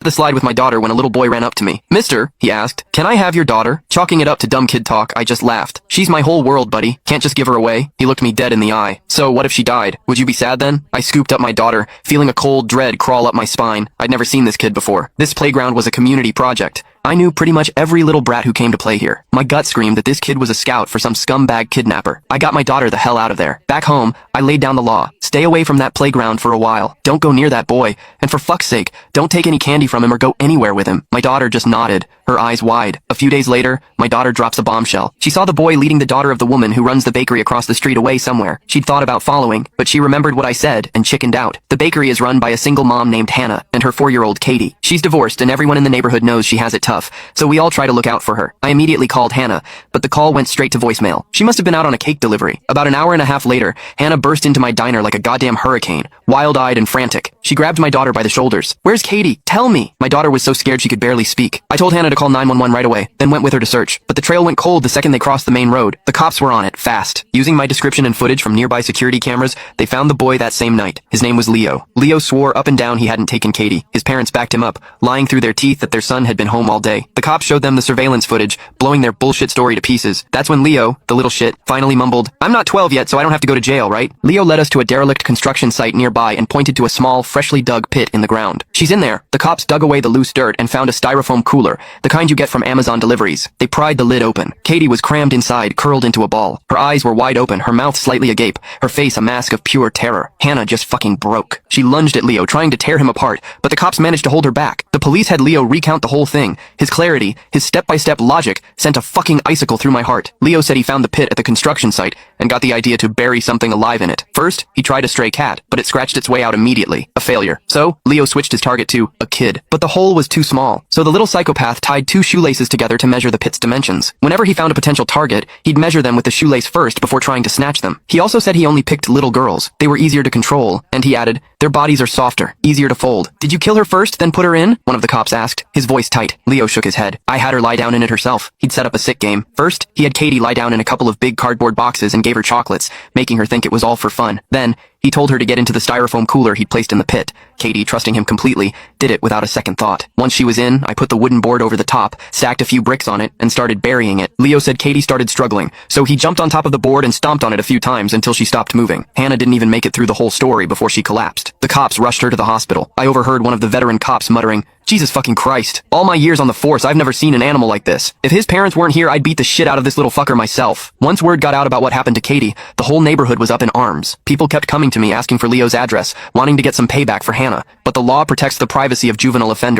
the slide with my daughter when a little boy ran up to me. "Mister," he asked, "can I have your daughter?" Chalking it up to dumb kid talk, I just laughed. "She's my whole world, buddy. Can't just give her away." He looked me dead in the eye. "So, what if she died? Would you be sad then?" I scooped up my daughter, feeling a cold dread crawl up my spine. I'd never seen this kid before. This playground was a community project. I knew pretty much every little brat who came to play here. My gut screamed that this kid was a scout for some scumbag kidnapper. I got my daughter the hell out of there. Back home, I laid down the law. Stay away from that playground for a while. Don't go near that boy. And for fuck's sake, don't take any candy from him or go anywhere with him. My daughter just nodded, her eyes wide. A few days later, my daughter drops a bombshell. She saw the boy leading the daughter of the woman who runs the bakery across the street away somewhere. She'd thought about following, but she remembered what I said and chickened out. The bakery is run by a single mom named Hannah and her 4-year-old Katie. She's divorced and everyone in the neighborhood knows she has it tough, so we all try to look out for her. I immediately called Hannah, but the call went straight to voicemail. She must have been out on a cake delivery. About an hour and a half later, Hannah burst into my diner like a goddamn hurricane, wild-eyed and frantic. She grabbed my daughter by the shoulders. "Where's Katie? Tell me!" My daughter was so scared she could barely speak. I told Hannah to call 911 right away, then went with her to search. But the trail went cold the second they crossed the main road. The cops were on it, fast. Using my description and footage from nearby security cameras, they found the boy that same night. His name was Leo. Leo swore up and down he hadn't taken Katie. His parents backed him up, lying through their teeth that their son had been home all day. The cops showed them the surveillance footage, blowing their bullshit story to pieces. That's when Leo, the little shit, finally mumbled, "I'm not 12 yet, so I don't have to go to jail, right?" Leo led us to a derelict construction site nearby and pointed to a small, freshly dug pit in the ground. "She's in there." The cops dug away the loose dirt and found a styrofoam cooler, the kind you get from Amazon deliveries. They pried the lid open. Katie was crammed inside, curled into a ball. Her eyes were wide open, her mouth slightly agape, her face a mask of pure terror. Hannah just fucking broke. She lunged at Leo, trying to tear him apart, but the cops managed to hold her back. The police had Leo recount the whole thing. His clarity, his step-by-step logic, sent a fucking icicle through my heart. Leo said he found the pit at the construction site and got the idea to bury something alive in it. First, he tried a stray cat, but it scratched its way out immediately. A failure. So, Leo switched his target to a kid. But the hole was too small, so the little psychopath tied 2 shoelaces together to measure the pit's dimensions. Whenever he found a potential target, he'd measure them with the shoelace first before trying to snatch them. He also said he only picked little girls. They were easier to control, and he added, "Their bodies are softer, easier to fold." "Did you kill her first, then put her in?" one of the cops asked, his voice tight. Leo shook his head. "I had her lie down in it herself." He'd set up a sick game. First, he had Katie lie down in a couple of big cardboard boxes and gave her chocolates, making her think it was all for fun. Then, he told her to get into the styrofoam cooler he'd placed in the pit. Katie, trusting him completely, did it without a second thought. Once she was in, I put the wooden board over the top, stacked a few bricks on it, and started burying it. Leo said Katie started struggling, so he jumped on top of the board and stomped on it a few times until she stopped moving. Hannah didn't even make it through the whole story before she collapsed. The cops rushed her to the hospital. I overheard one of the veteran cops muttering, "Jesus fucking Christ. All my years on the force, I've never seen an animal like this. If his parents weren't here, I'd beat the shit out of this little fucker myself." Once word got out about what happened to Katie, the whole neighborhood was up in arms. People kept coming to me asking for Leo's address, wanting to get some payback for Hannah. But the law protects the privacy of juvenile offenders.